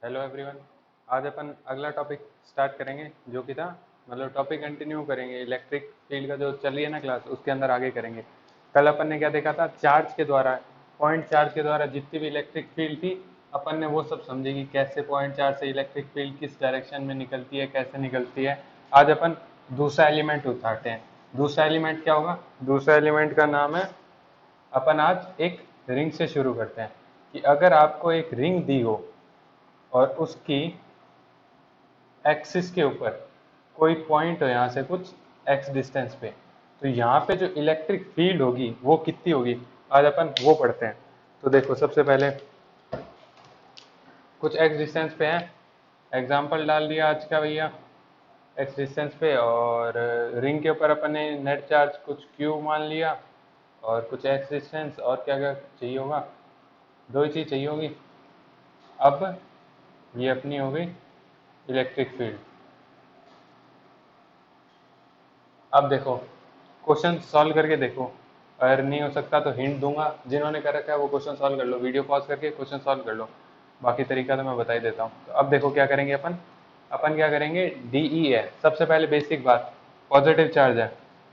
Hello everyone. आज अपन अगला topic start करेंगे जो कि था मतलब टॉपिक कंटिन्यू करेंगे इलेक्ट्रिक फील्ड का जो चल रही है ना क्लास उसके अंदर आगे करेंगे। कल अपन ने क्या देखा था, चार्ज के द्वारा पॉइंट चार्ज के द्वारा जितनी भी इलेक्ट्रिक फील्ड थी अपन ने वो सब समझी कि कैसे पॉइंट चार्ज से इलेक्ट्रिक फील्ड किस डायरेक्शन में निकलती है, कैसे निकलती है। आज अपन दूसरा एलिमेंट उठाते हैं। दूसरा एलिमेंट क्या होगा? दूसरा एलिमेंट का नाम है, अपन आज एक रिंग से शुरू करते हैं कि अगर आपको एक रिंग दी हो और उसकी एक्सिस के ऊपर कोई पॉइंट हो यहाँ से कुछ एक्स डिस्टेंस पे, तो यहाँ पे जो इलेक्ट्रिक फील्ड होगी वो कितनी होगी, आज अपन वो पढ़ते हैं। तो देखो, सबसे पहले कुछ एक्स डिस्टेंस पे है, एग्जांपल डाल दिया आज का भैया एक्स डिस्टेंस पे, और रिंग के ऊपर अपन ने नेट चार्ज कुछ क्यू मान लिया, और कुछ एक्स डिस्टेंस, और क्या क्या चाहिए होगा, दो ही चीज़ चाहिए होगी। अब ये अपनी हो गई इलेक्ट्रिक फील्ड। अब देखो, क्वेश्चन सॉल्व करके देखो, अगर नहीं हो सकता तो हिंट दूंगा, जिन्होंने कर रखा है वो क्वेश्चन सॉल्व कर लो, वीडियो पॉज करके क्वेश्चन सॉल्व कर लो। बाकी तरीका तो मैं बता ही देता हूँ। तो अब देखो क्या करेंगे अपन। अपन क्या करेंगे, डीई है सबसे पहले बेसिक बात, पॉजिटिव चार्ज है।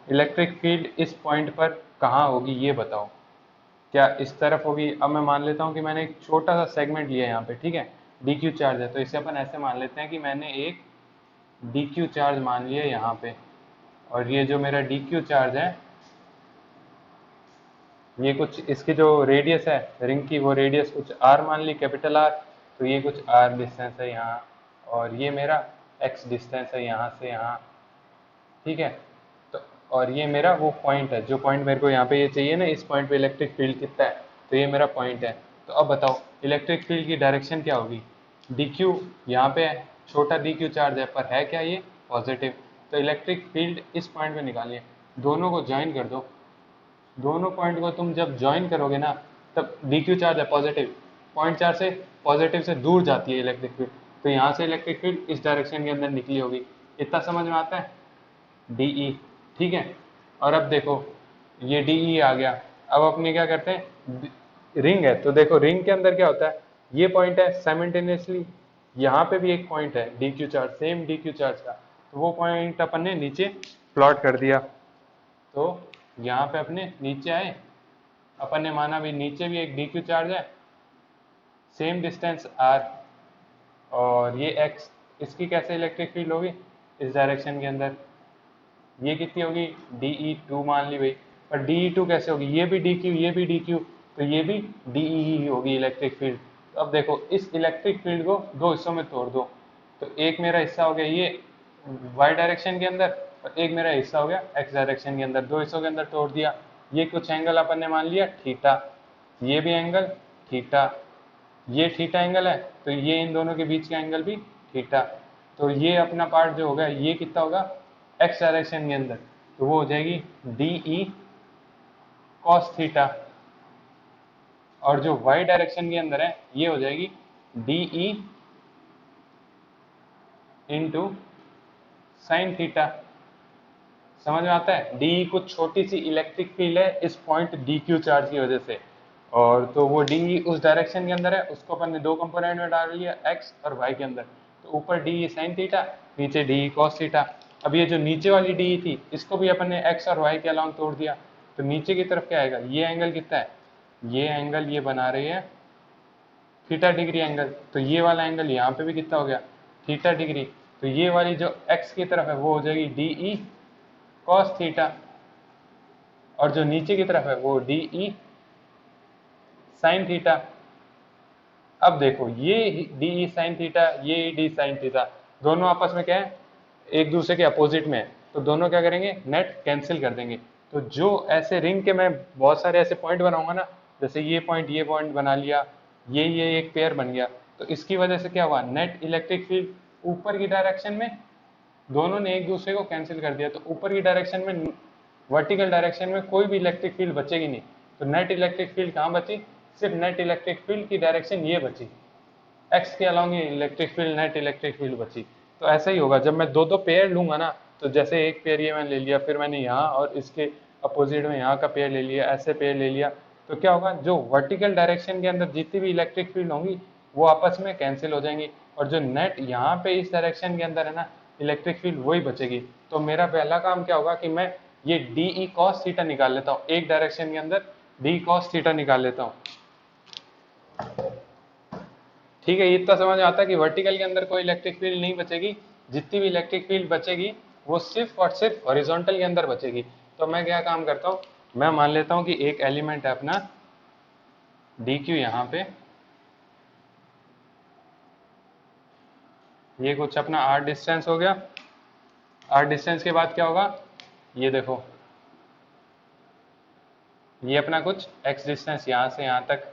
इलेक्ट्रिक फील्ड इस पॉइंट पर कहाँ होगी ये बताओ। क्या इस तरफ होगी? अब मैं मान लेता हूँ कि मैंने एक छोटा सा सेगमेंट लिया है यहाँ पे, ठीक है, डी क्यू चार्ज है, तो इसे अपन ऐसे मान लेते हैं कि मैंने एक डी क्यू चार्ज मान लिया यहाँ पे, और ये जो मेरा डी क्यू चार्ज है, ये कुछ इसकी जो रेडियस है रिंग की, वो रेडियस कुछ आर मान ली, कैपिटल आर। तो ये कुछ आर डिस्टेंस है यहाँ, और ये मेरा एक्स डिस्टेंस है यहाँ से यहाँ, ठीक है। तो और ये मेरा वो पॉइंट है, जो पॉइंट मेरे को यहाँ पे ये चाहिए ना, इस पॉइंट पे इलेक्ट्रिक फील्ड कितना है, तो ये मेरा पॉइंट है। तो अब बताओ इलेक्ट्रिक फील्ड की डायरेक्शन क्या होगी। डी क्यू यहाँ पे है, छोटा डी क्यू चार्ज है, पर है क्या ये पॉजिटिव। तो इलेक्ट्रिक फील्ड इस पॉइंट पे निकालिए, दोनों को ज्वाइन कर दो। दोनों पॉइंट को तुम जब ज्वाइन करोगे ना, तब डी क्यू चार्ज है पॉजिटिव, पॉइंट चार्ज से पॉजिटिव से दूर जाती है इलेक्ट्रिक फील्ड, तो यहाँ से इलेक्ट्रिक फील्ड इस डायरेक्शन के अंदर निकली होगी। इतना समझ में आता है? डीई, ठीक है। और अब देखो ये डीई आ गया। अब अपने क्या करते हैं, रिंग है तो देखो रिंग के अंदर क्या होता है, ये पॉइंट है साइमल्टेनियसली, यहाँ पे भी एक पॉइंट है d Q charge, same D Q charge का, तो वो पॉइंट अपन ने नीचे प्लॉट कर दिया। तो यहाँ पे अपने नीचे आए, अपन ने माना भी नीचे भी एक डी क्यू चार्ज है, सेम डिस्टेंस आर, और ये एक्स, इसकी कैसे इलेक्ट्रिक फील्ड होगी इस डायरेक्शन के अंदर, ये कितनी होगी, डी टू मान ली भाई। पर डी टू कैसे होगी, ये भी डी क्यू ये भी डी क्यू, तो ये भी डी ही होगी इलेक्ट्रिक फील्ड। तो अब देखो इस इलेक्ट्रिक फील्ड को दो हिस्सों में तोड़ दो, तो एक मेरा हिस्सा हो गया ये वाई डायरेक्शन के अंदर, और एक मेरा हिस्सा हो गया एक्स डायरेक्शन के अंदर, दो हिस्सों के अंदर तोड़ दिया। ये कुछ एंगल अपन ने मान लिया थीटा, ये भी एंगल थीटा, ये थीटा एंगल है, तो ये इन दोनों के बीच का एंगल भी थीटा। तो ये अपना पार्ट जो होगा ये कितना होगा एक्स डायरेक्शन के अंदर, तो वो हो जाएगी डी ई कॉस थीटा, और जो वाई डायरेक्शन के अंदर है ये हो जाएगी D E into sine theta. समझ में आता है? डी कुछ छोटी सी इलेक्ट्रिक फील्ड है इस पॉइंट डी क्यू चार्ज की वजह से, और तो वो डी उस डायरेक्शन के अंदर है, उसको अपन ने दो कंपोनेंट में डाल लिया एक्स और वाई के अंदर। तो ऊपर डी साइन थीटा, नीचे डी कॉस थीटा। अब ये जो नीचे वाली डी थी इसको भी अपन ने एक्स और वाई के अलाउंग तोड़ दिया, तो नीचे की तरफ क्या आएगा, ये एंगल कितना है, ये एंगल ये बना रही है थीटा डिग्री एंगल, तो ये वाला एंगल यहाँ पे भी कितना हो गया थीटा डिग्री। तो ये वाली जो एक्स की तरफ है वो हो जाएगी डी ई कॉस थीटा, और जो नीचे की तरफ है वो डी ई साइन थीटा। अब देखो ये डी ई साइन थीटा, ये डी साइन थीटा, दोनों आपस में क्या है, एक दूसरे के अपोजिट में है, तो दोनों क्या करेंगे, नेट कैंसिल कर देंगे। तो जो ऐसे रिंग के मैं बहुत सारे ऐसे पॉइंट बनाऊंगा ना, जैसे ये पॉइंट बना लिया, ये एक पेयर बन गया, तो इसकी वजह से क्या हुआ, नेट इलेक्ट्रिक फील्ड ऊपर की डायरेक्शन में, दोनों ने एक दूसरे को कैंसिल कर दिया, तो ऊपर की डायरेक्शन में, वर्टिकल डायरेक्शन में कोई भी इलेक्ट्रिक फील्ड बचेगी नहीं। तो नेट इलेक्ट्रिक फील्ड कहाँ बची, सिर्फ नेट इलेक्ट्रिक फील्ड की डायरेक्शन ये बची, एक्स के along electric field, net electric field बची। तो ऐसा ही होगा जब मैं दो दो पेयर लूंगा ना, तो जैसे एक पेयर ये मैंने ले लिया, फिर मैंने यहाँ और इसके अपोजिट में यहाँ का पेयर ले लिया, ऐसे पेयर ले लिया, तो क्या होगा, जो वर्टिकल डायरेक्शन के अंदर जितनी भी इलेक्ट्रिक फील्ड होंगी वो आपस में कैंसिल हो जाएंगी, और जो नेट यहाँ पे इस डायरेक्शन के अंदर है ना इलेक्ट्रिक फील्ड, वही बचेगी। तो मेरा पहला काम क्या होगा कि मैं ये डी ई कॉस थीटा निकाल लेता हूँ, एक डायरेक्शन के अंदर डी कॉस थीटा निकाल लेता हूँ। ठीक है, इतना समझ आता है कि वर्टिकल के अंदर कोई इलेक्ट्रिक फील्ड नहीं बचेगी, जितनी भी इलेक्ट्रिक फील्ड बचेगी वो सिर्फ और सिर्फ हॉरिजॉन्टल के अंदर बचेगी। तो मैं क्या काम करता हूँ, मैं मान लेता हूँ कि एक एलिमेंट है अपना डी क्यू, यहाँ पे ये कुछ अपना आर डिस्टेंस हो गया। आर डिस्टेंस के बाद क्या होगा, ये देखो ये अपना कुछ एक्स डिस्टेंस यहाँ से यहाँ तक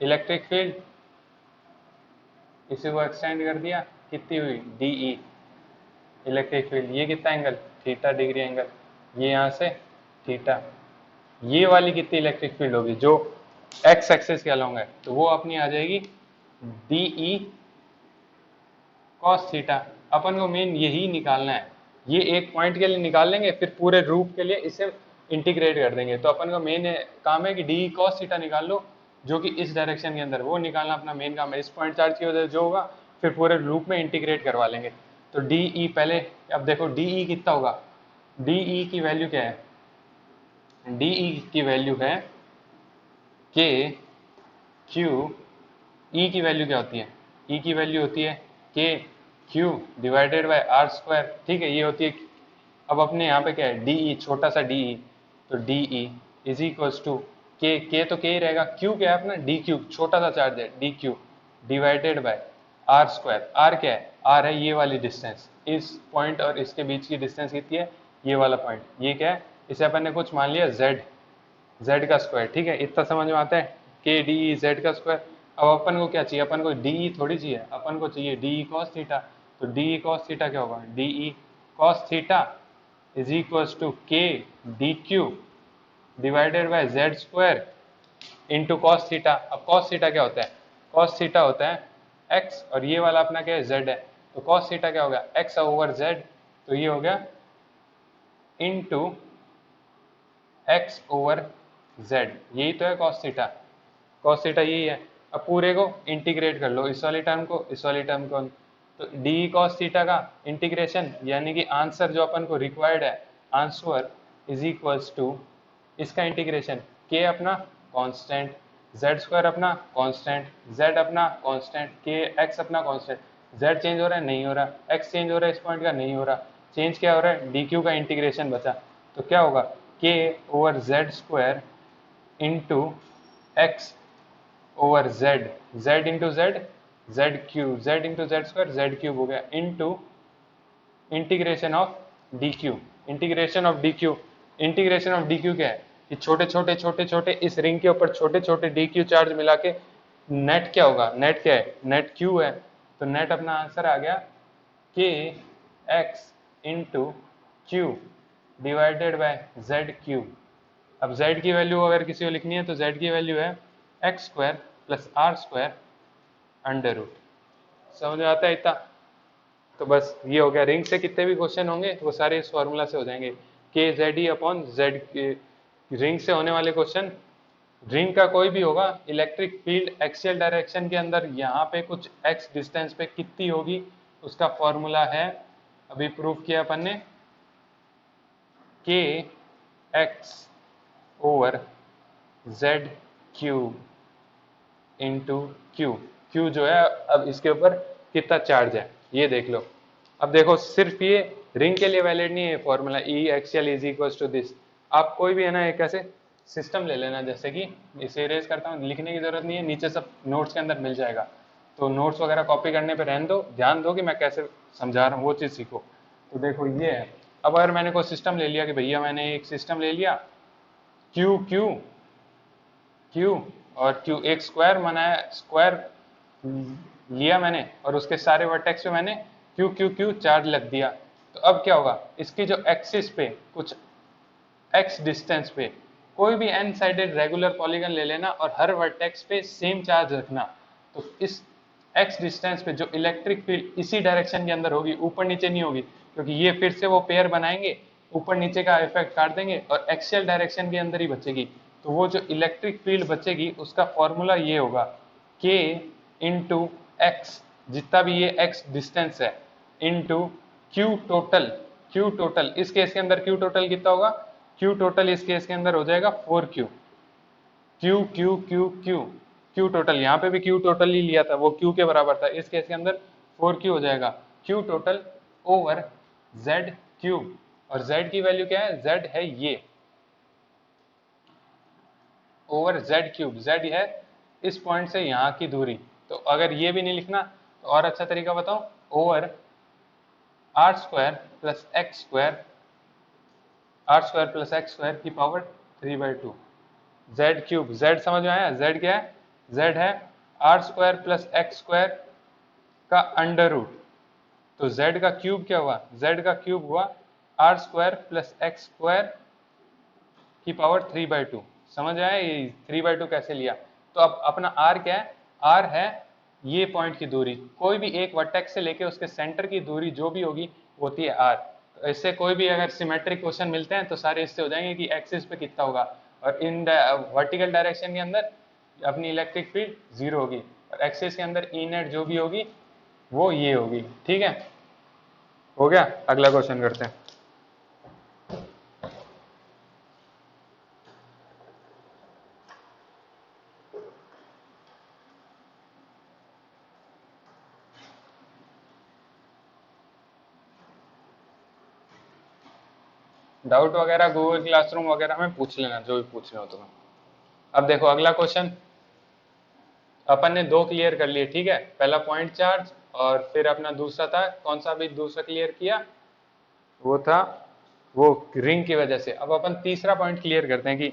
इलेक्ट्रिक फील्ड, इसी को एक्सटेंड कर दिया, कितनी हुई डी ई इलेक्ट्रिक फील्ड, ये कितना एंगल थीटा डिग्री एंगल, ये यहाँ से थीटा, ये वाली कितनी इलेक्ट्रिक फील्ड होगी जो एक्स एक्सिस के अलोंग है, तो वो अपनी आ जाएगी डी ई कॉस थीटा। अपन को मेन यही निकालना है, ये एक पॉइंट के लिए निकाल लेंगे, फिर पूरे रूप के लिए इसे इंटीग्रेट कर देंगे। तो अपन का मेन काम है कि डी कॉस थीटा निकाल लो, जो कि इस डायरेक्शन के अंदर, वो निकालना अपना मेन काम है। इस पॉइंट चार्ज की वजह से जो होगा फिर पूरे लूप में इंटीग्रेट करवा लेंगे। तो डी ई पहले, अब देखो डी ई कितना होगा, डी ई की वैल्यू क्या है, डी ई की वैल्यू है के क्यू, ई की वैल्यू क्या होती है, ई की वैल्यू होती है k q divided by r square. ठीक है, ये होती है, अब अपने यहाँ पे क्या है डी ई, छोटा सा डी ई, तो d E is equals to k तो के ही रहेगा, क्यू क्या है अपना डी क्यू, छोटा सा चार्ज है d q divided by r square. R क्या है, आर है ये वाली डिस्टेंस, इस पॉइंट और इसके बीच की डिस्टेंस कितनी है, ये वाला पॉइंट, ये क्या है, इसे अपन ने कुछ मान लिया जेड, जेड का स्क्वायर। ठीक है, इतना समझ में आता है, के डी ई जेड का स्क्वायर। अब अपन को क्या चाहिए, अपन को डी ई थोड़ी चाहिए, अपन को चाहिए डी ई कॉस थीटा। तो डी ई कॉस थीटा क्या होगा, d E cos theta is equals to k d q divided by z square into cos theta. अब कॉस थीटा क्या होता है, कॉस थीटा होता है एक्स, और ये वाला अपना क्या है जेड है, तो कॉस थीटा क्या हो गया एक्स ओवर जेड, तो ये हो गया इंटू एक्स ओवर जेड, यही तो है कॉस थीटा, कॉस थीटा यही है। अब पूरे को इंटीग्रेट कर लो, इस वाली टर्म को इस वाली टर्म को, तो डी कॉस थीटा का इंटीग्रेशन, यानी कि आंसर जो अपन को रिक्वायर्ड है, आंसर इज इक्वल्स टू इसका इंटीग्रेशन, के अपना कांस्टेंट, जेड स्क्वायर अपना कांस्टेंट, जेड अपना कांस्टेंट, के एक्स अपना कांस्टेंट, जेड चेंज हो रहा है नहीं हो रहा, एक्स चेंज हो रहा है इस पॉइंट का नहीं हो रहा, चेंज क्या हो रहा है डी क्यू का इंटीग्रेशन बचा, तो क्या होगा के over Z square into x over Z, Z into Z, Z cube, Z into Z square, Z cube हो गया, into integration of D Q, integration of D Q, integration of D Q क्या है कि छोटे छोटे छोटे छोटे इस रिंग के ऊपर छोटे छोटे डी क्यू चार्ज मिला के नेट क्या होगा, नेट क्या है, नेट क्यू है, तो नेट अपना आंसर आ गया के x into Q divided by Z cube. अब z की वैल्यू अगर किसी को लिखनी है तो z की वैल्यू है x square plus r square under root. समझ में आता है इतना, तो बस ये हो गया। रिंग से कितने भी क्वेश्चन होंगे वो सारे इस फॉर्मूला से हो जाएंगे, के जेड ई अपॉन जेड। रिंग से होने वाले क्वेश्चन, रिंग का कोई भी होगा, इलेक्ट्रिक फील्ड एक्सियल डायरेक्शन के अंदर यहाँ पे कुछ एक्स डिस्टेंस पे कितनी होगी उसका फॉर्मूला है, अभी प्रूव किया अपन ने, के x over Z cube into Q, Q जो है अब इसके ऊपर कितना चार्ज है ये देख लो। अब देखो सिर्फ ये रिंग के लिए वैलिड नहीं है formula, E axial is equals to this. आप कोई भी है ना एक ऐसे सिस्टम ले लेना, जैसे कि इसे इरेज करता हूँ, लिखने की जरूरत नहीं है, नीचे सब नोट्स के अंदर मिल जाएगा, तो नोट्स वगैरह कॉपी करने पे रहने दो, ध्यान दो कि मैं कैसे समझा रहा हूँ वो चीज़ सीखो। तो देखो ये है, अब अगर मैंने कोई सिस्टम ले लिया कि भैया मैंने एक सिस्टम ले लिया क्यू क्यू क्यू और क्यू, एक स्क्वायर बनाया, स्क्वायर लिया मैंने और उसके सारे वर्टेक्स पे मैंने क्यू क्यू क्यू चार्ज लग दिया। तो अब क्या होगा, इसकी जो एक्सिस पे कुछ एक्स डिस्टेंस पे कोई भी एन साइडेड रेगुलर पॉलीगन ले लेना और हर वर्टेक्स पे सेम चार्ज रखना। तो इस एक्स डिस्टेंस पे जो इलेक्ट्रिक फील्ड इसी डायरेक्शन के अंदर होगी, ऊपर नीचे नहीं होगी, क्योंकि ये फिर से वो पेयर बनाएंगे, ऊपर नीचे का इफेक्ट काट देंगे और एक्सियल डायरेक्शन के अंदर ही बचेगी। तो वो जो इलेक्ट्रिक फील्ड बचेगी उसका फॉर्मूला ये होगा, के इंटू एक्स, जितना भी ये एक्स डिस्टेंस है, into Q total. Q total इस केस के अंदर क्यू टोटल कितना होगा, क्यू टोटल इस केस के अंदर हो जाएगा 4Q। Q Q Q Q Q total, यहाँ पे भी क्यू टोटल ही लिया था, वो क्यू के बराबर था, इस केस के अंदर 4Q हो जाएगा। Q total over Z cube, और जेड की वैल्यू क्या है, जेड है ये, ओवर जेड क्यूब, जेड है इस पॉइंट से यहाँ की दूरी। तो अगर ये भी नहीं लिखना तो और अच्छा तरीका बताऊं, over r square plus x square, r square plus x square की पावर 3/2 जेड क्यूब। जेड समझ में आया, जेड क्या है, जेड है r square plus x square का अंडर रूट। तो जेड का क्यूब क्या हुआ, जेड का क्यूब हुआ r square plus x square की पावर 3/2। समझ आया ये 3/2 कैसे लिया। तो अब अपना आर क्या है, आर है ये पॉइंट की दूरी, कोई भी एक वर्टेक्स से लेके उसके सेंटर की दूरी जो भी होगी वो होती है आर। तो इससे कोई भी अगर सिमेट्रिक क्वेश्चन मिलते हैं तो सारे इससे हो जाएंगे कि एक्सिस पे कितना होगा, और इन वर्टिकल डायरेक्शन के अंदर अपनी इलेक्ट्रिक फील्ड 0 होगी, और एक्सिस के अंदर ई नेट जो भी होगी वो ये होगी। ठीक है, हो गया, अगला क्वेश्चन करते हैं। डाउट वगैरह गूगल क्लासरूम वगैरह में पूछ लेना, जो भी पूछना हो तुम्हें। अब देखो अगला क्वेश्चन, अपन ने दो क्लियर कर लिए, ठीक है, पहला पॉइंट चार्ज और फिर अपना दूसरा था, कौन सा भी दूसरा क्लियर किया, वो था वो रिंग की वजह से। अब अपन तीसरा पॉइंट क्लियर करते हैं कि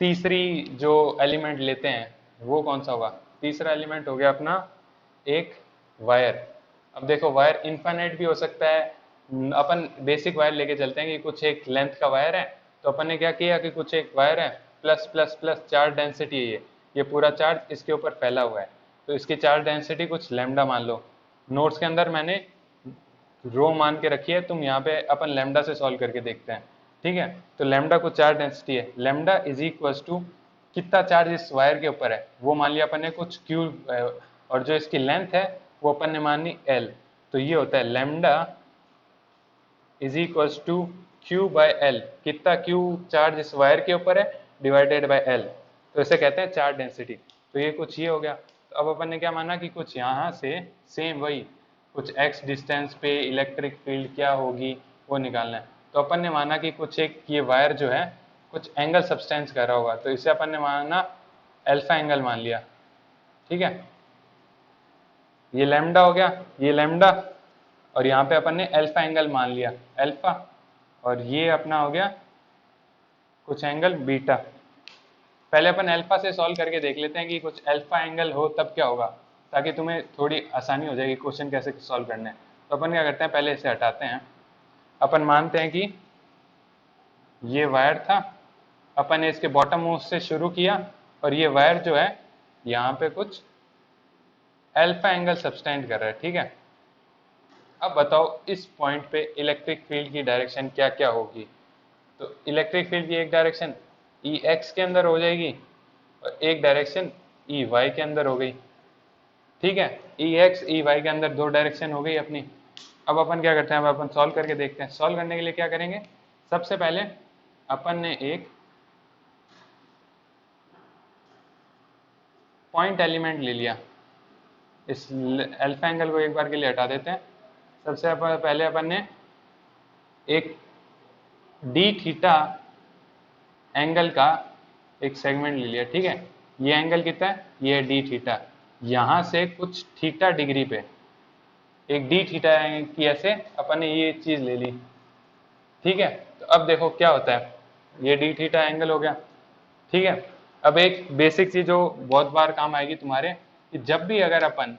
तीसरी जो एलिमेंट लेते हैं वो कौन सा होगा। तीसरा एलिमेंट हो गया अपना एक वायर। अब देखो वायर इनफाइनाइट भी हो सकता है, अपन बेसिक वायर लेके चलते हैं कि कुछ एक लेंथ का वायर है। तो अपन ने क्या किया कि कुछ एक वायर है, plus plus plus charge density है ये पूरा चार्ज इसके ऊपर फैला हुआ है, तो इसकी चार्ज डेंसिटी कुछ लैम्डा मान लो। नोट्स के अंदर मैंने रो मान के रखी है, तुम यहाँ पे अपन लैम्डा से सॉल्व करके देखते हैं। ठीक है, तो लैम्डा कुछ चार्ज डेंसिटी है, लैम्डा इज इक्वल टू कितना चार्ज इस वायर के ऊपर है वो मान लिया अपन ने कुछ क्यू, और जो इसकी लेंथ है वो अपन ने मानी एल। तो ये होता है lambda is equal to q by l, कितना क्यू चार्ज इस वायर के ऊपर है डिवाइडेड बाय एल, तो इसे कहते हैं चार्ज डेंसिटी। तो ये कुछ ये हो गया। तो अब अपन ने क्या माना कि कुछ यहाँ से सेम वही कुछ x डिस्टेंस पे इलेक्ट्रिक फील्ड क्या होगी वो निकालना है। तो अपन ने माना कि कुछ एक ये वायर जो है कुछ एंगल सब्सटेंस कर रहा होगा, तो इसे अपन ने माना अल्फा एंगल मान लिया। ठीक है, ये लैम्डा हो गया, ये लैम्डा, और यहाँ पे अपन ने अल्फा एंगल मान लिया अल्फा, और ये अपना हो गया कुछ एंगल बीटा। पहले अपन अल्फा से सॉल्व करके देख लेते हैं कि कुछ अल्फा एंगल हो तब क्या होगा, ताकि तुम्हें थोड़ी आसानी हो जाएगी क्वेश्चन कैसे सॉल्व करने हैं। तो अपन क्या करते हैं, पहले इसे हटाते हैं। अपन मानते हैं कि ये वायर था, अपन ने इसके बॉटम मोस्ट से शुरू किया, और ये वायर जो है यहाँ पे कुछ अल्फा एंगल सब्सटेंड कर रहा है। ठीक है, अब बताओ इस पॉइंट पे इलेक्ट्रिक फील्ड की डायरेक्शन क्या क्या होगी। तो इलेक्ट्रिक फील्ड की एक डायरेक्शन ई एक्स के अंदर हो जाएगी, और एक डायरेक्शन ई वाई के अंदर हो गई। ठीक है, ई एक्स ई वाई के अंदर दो डायरेक्शन हो गई अपनी। अब अपन क्या करते हैं, अब अपन सॉल्व करके देखते हैं। सॉल्व करने के लिए क्या करेंगे, सबसे पहले अपन ने एक पॉइंट एलिमेंट ले लिया, इस अल्फा एंगल को एक बार के लिए हटा देते हैं। सबसे पहले अपन ने एक डी थीटा एंगल का एक सेगमेंट ले लिया। ठीक है, ये एंगल कितना है, ये है डी थीटा, यहाँ से कुछ थीटा डिग्री पे एक डी थीटा की ऐसे अपन ने ये चीज ले ली। ठीक है, तो अब देखो क्या होता है, ये डी थीटा एंगल हो गया। ठीक है, अब एक बेसिक चीज जो बहुत बार काम आएगी तुम्हारे, कि जब भी अगर अपन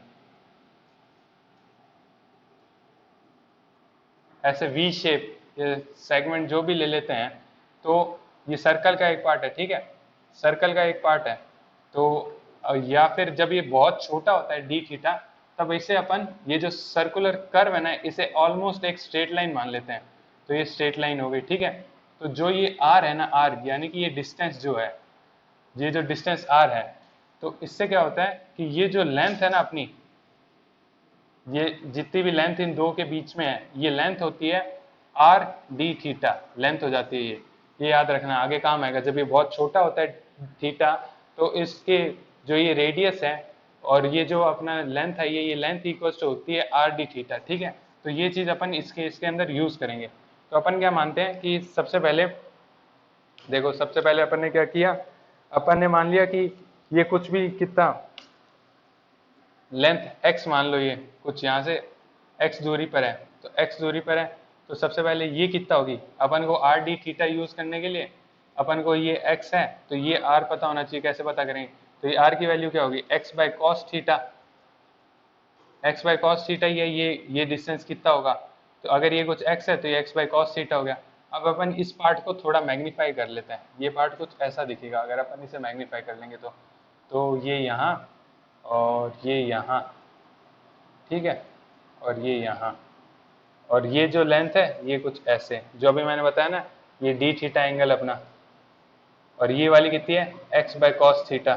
ऐसे वी शेप सेगमेंट जो भी ले लेते हैं, तो ये सर्कल का एक पार्ट है। ठीक है, सर्कल का एक पार्ट है, तो या फिर जब ये बहुत छोटा होता है डी थीटा, तब इसे अपन ये जो सर्कुलर कर्व है ना, इसे ऑलमोस्ट एक स्ट्रेट लाइन मान लेते हैं। तो ये स्ट्रेट लाइन हो गई। ठीक है, तो जो ये आर है ना, आर यानी कि ये डिस्टेंस जो है, ये जो डिस्टेंस आर है, तो इससे क्या होता है कि ये जो लेंथ है ना अपनी, ये जितनी भी लेंथ इन दो के बीच में है, ये लेंथ होती है आर डी थीटा, लेंथ हो जाती है ये याद रखना, आगे काम आएगा। जब ये बहुत छोटा होता है थीटा, तो इसके जो ये रेडियस है और ये जो अपना लेंथ है, ये लेंथ इक्वल टू होती है आर डी थीटा, ठीक है। तो ये चीज अपन इसके अंदर यूज करेंगे। तो अपन क्या मानते हैं कि सबसे पहले देखो, सबसे पहले अपन ने क्या किया, अपन ने मान लिया कि ये कुछ भी कितना लेंथ x मान लो, ये कुछ यहाँ से x दूरी पर है, तो x दूरी पर है, तो सबसे पहले ये कितना होगी, अपन को आर डी थीटा यूज करने के लिए अपन को ये x है, तो ये r पता होना चाहिए। कैसे पता करेंगे, तो ये r की वैल्यू क्या होगी, x bye cos theta, x bye cos theta, ये डिस्टेंस कितना होगा, तो अगर ये कुछ x है तो ये x बाय कॉस थीटा हो गया। अब अपन इस पार्ट को थोड़ा मैग्नीफाई कर लेते हैं, ये पार्ट कुछ ऐसा दिखेगा अगर अपन इसे मैग्नीफाई कर लेंगे तो ये यहाँ और ये यहाँ, ठीक है, और ये यहाँ, और ये जो लेंथ है ये कुछ ऐसे, जो अभी मैंने बताया ना, ये डी थीटा एंगल अपना, और ये वाली कितनी है, एक्स बाय कॉस थीटा,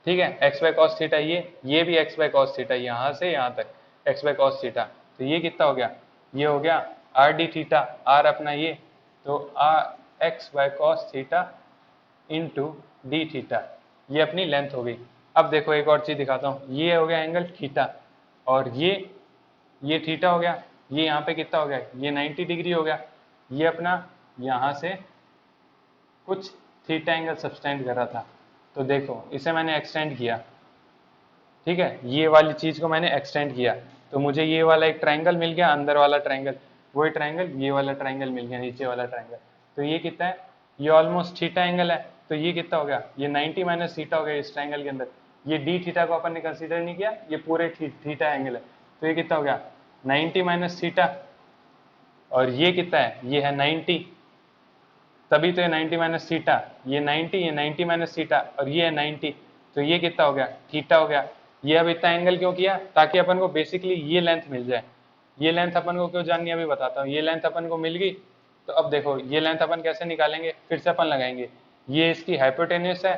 ठीक है, एक्स बाय कॉस थीटा, ये भी एक्स बाय कॉस थीटा, यहाँ से यहाँ तक एक्स बाय कॉस थीटा, तो ये कितना हो गया, ये हो गया आर डी थीटा, आर अपना ये, तो r x by cos theta into d theta, ये अपनी लेंथ हो गई। अब देखो एक और चीज दिखाता हूँ, ये हो गया एंगल थीटा, और ये थीटा हो गया, ये यहाँ पे कितना हो गया, ये 90 डिग्री हो गया, ये अपना यहाँ से कुछ थीटा एंगल सब्सटेंड कर रहा था, तो देखो इसे मैंने एक्सटेंड किया, ठीक है, ये वाली चीज को मैंने एक्सटेंड किया, तो मुझे ये वाला एक ट्रायंगल मिल गया, अंदर वाला ट्रायंगल, वही ट्रायंगल, ये वाला ट्रायंगल मिल गया, नीचे वाला ट्रायंगल, तो ये कितना है, ये ऑलमोस्ट थीटा एंगल है, तो ये कितना हो गया, ये 90 माइनस थीटा हो गया इस ट्रायंगल के अंदर। ये डी थीटा को अपन ने कंसीडर नहीं किया, ये पूरे थीटा एंगल है, तो ये कितना हो गया 90 माइनस थीटा, और ये कितना है, ये है 90, तभी तो ये 90 माइनस थीटा, ये 90 माइनस थीटा, और ये है 90, तो ये कितना हो गया, थीटा हो गया। ये अब इतना एंगल क्यों किया, ताकि अपन को बेसिकली ये लेंथ मिल जाए। ये लेंथ अपन को क्यों जाननी है अभी बताता हूँ। ये लेंथ अपन को मिल गई, तो अब देखो ये लेंथ अपन कैसे निकालेंगे, फिर से अपन लगाएंगे, ये इसकी हाइपोटेन्यूस है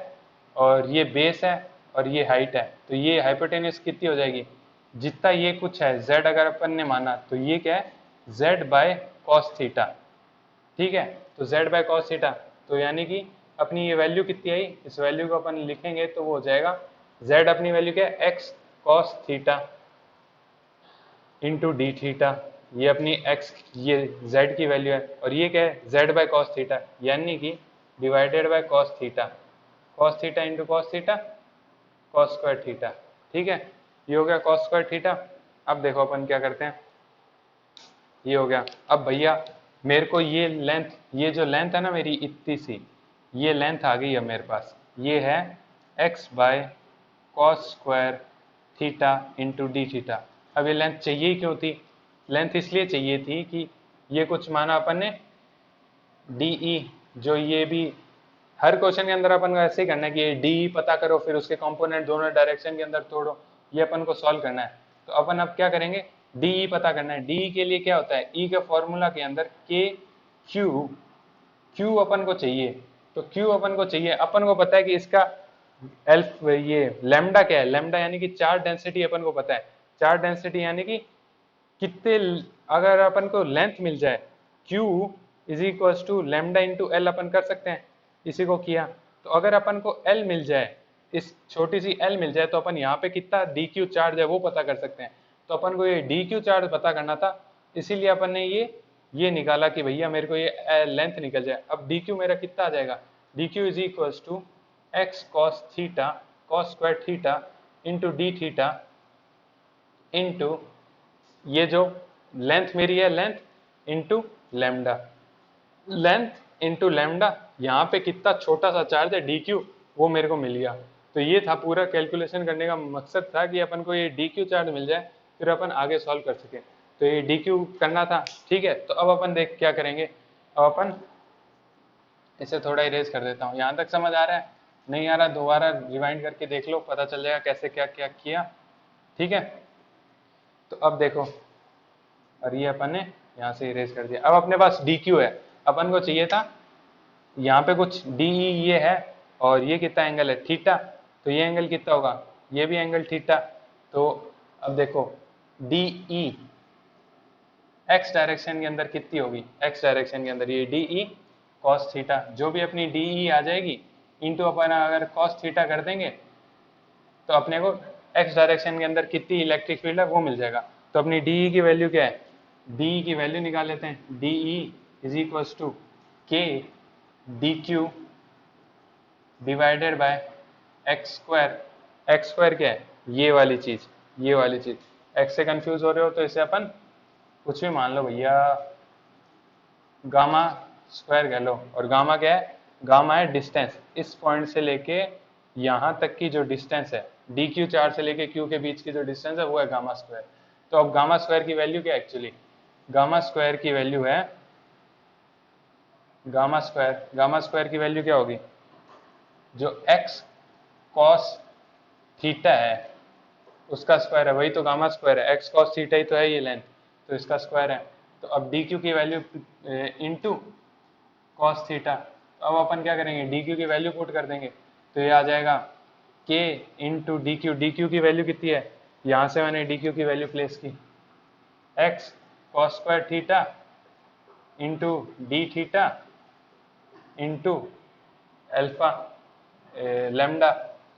और ये बेस है और ये हाइट है, तो ये हाइपोटेन्यूस कितनी हो जाएगी, जितना ये कुछ है z अगर अपन ने माना, तो ये क्या है z बाय कॉस थीटा, ठीक है, तो z बाय कॉस थीटा, तो यानी कि अपनी ये वैल्यू कितनी आई, इस वैल्यू को अपन लिखेंगे तो वो हो जाएगा z अपनी वैल्यू क्या है x cos theta into d theta, ये अपनी x, ये z की वैल्यू है, और ये क्या है z बाय कॉस थीटा, यानी कि divided by cos theta into cos theta cos square theta, ठीक है, ये हो गया कॉस स्क्वायर थीटा। अब देखो अपन क्या करते हैं, ये हो गया। अब भैया मेरे को ये लेंथ, ये जो लेंथ है ना मेरी इतनी सी, ये लेंथ आ गई है मेरे पास, ये है x by cos square theta into d theta. अब ये लेंथ चाहिए ही क्यों थी, लेंथ इसलिए चाहिए थी कि ये कुछ माना अपन ने डी ई, जो ये भी हर क्वेश्चन के अंदर अपन को ऐसे ही करना है कि डी ई पता करो, फिर उसके कंपोनेंट दोनों डायरेक्शन के अंदर तोड़ो, ये अपन को सॉल्व करना है। तो अपन अब क्या करेंगे, डी ई पता करना है। डी ई के लिए क्या होता है, ई के फॉर्मूला के अंदर के क्यू, क्यू अपन को चाहिए, तो क्यू अपन को चाहिए, अपन को पता है कि इसका एल्फ, ये लेमडा क्या है, लेमडा यानी कि चार्ज डेंसिटी अपन को पता है, चार्ज डेंसिटी यानी कि कितने, अगर अपन को लेंथ मिल जाए Q is equal to lambda into L, अपन कर सकते हैं, इसी को किया। तो अगर अपन को L मिल जाए, इस छोटी सी L मिल जाए, तो अपन यहाँ पे कितना DQ चार्ज है वो पता कर सकते हैं। तो अपन को ये DQ चार्ज पता करना था, इसीलिए अपन ने ये निकाला कि भैया मेरे को ये लेंथ निकल जाए। अब DQ मेरा कितना आ जाएगा, DQ is equal to x cos theta cos square theta into d theta into ये जो लेंथ मेरी है, length into lambda, length into lambda, यहाँ पे कितना छोटा सा चार्ज है DQ, वो मेरे को मिल गया। तो ये था पूरा कैलकुलेशन करने का मकसद था कि अपन को ये DQ चार्ज मिल जाए, फिर अपन आगे सॉल्व कर सके। तो ये DQ करना था, ठीक है। तो अब अपन देख क्या करेंगे, अब अपन इसे थोड़ा इरेज कर देता हूँ। यहाँ तक समझ आ रहा है, नहीं आ रहा दोबारा रिवाइंड करके देख लो, पता चल जाएगा कैसे क्या क्या किया, ठीक है। तो अब देखो, और ये अपन ने यहाँ से इरेज कर दिया। अब अपने पास DQ है, अपन को चाहिए था यहाँ पे कुछ DE ये है, और ये कितना एंगल है थीटा, तो ये एंगल कितना होगा, ये भी एंगल थीटा। तो अब देखो डी ई एक्स डायरेक्शन के अंदर कितनी होगी, एक्स डायरेक्शन के अंदर ये डी ई कॉस थीटा, जो भी अपनी डी ई आ जाएगी इंटू अपन अगर कॉस थीटा कर देंगे तो अपने को एक्स डायरेक्शन के अंदर कितनी इलेक्ट्रिक फील्ड है वो मिल जाएगा। तो अपनी डी ई की वैल्यू क्या है, डी ई की वैल्यू निकाल लेते हैं, d E is equal to k d q divided by x square. X square क्या है, ये वाली चीज, ये वाली चीज। एक्स से कंफ्यूज हो रहे हो तो इसे अपन कुछ भी मान लो भैया, गामा स्क्वायर कह लो। और गामा क्या है, गामा है डिस्टेंस, इस पॉइंट से लेके यहाँ तक की जो डिस्टेंस है, डी क्यू चार से लेके क्यू के बीच की जो डिस्टेंस है वो है गामा स्क्वायर। तो अब गामा स्क्वायर की वैल्यू क्या है एक्चुअली, गामा स्क्वायर की वैल्यू है, गामा स्क्वायर की वैल्यू क्या होगी, जो एक्स कॉस थीटा है उसका स्क्वायर है, वही तो गामा स्क्वायर है, एक्स कॉस थीटा ही तो है ये लेंथ, तो इसका स्क्वायर है। तो अब डी क्यू की वैल्यू इंटू कॉस थीटा, अब अपन क्या करेंगे, डी क्यू की वैल्यू पुट कर देंगे, तो ये आ जाएगा के into D Q. D Q की वैल्यू कितनी है, यहाँ से मैंने डी क्यू की वैल्यू प्लेस की, x cos square theta into d theta into alpha lambda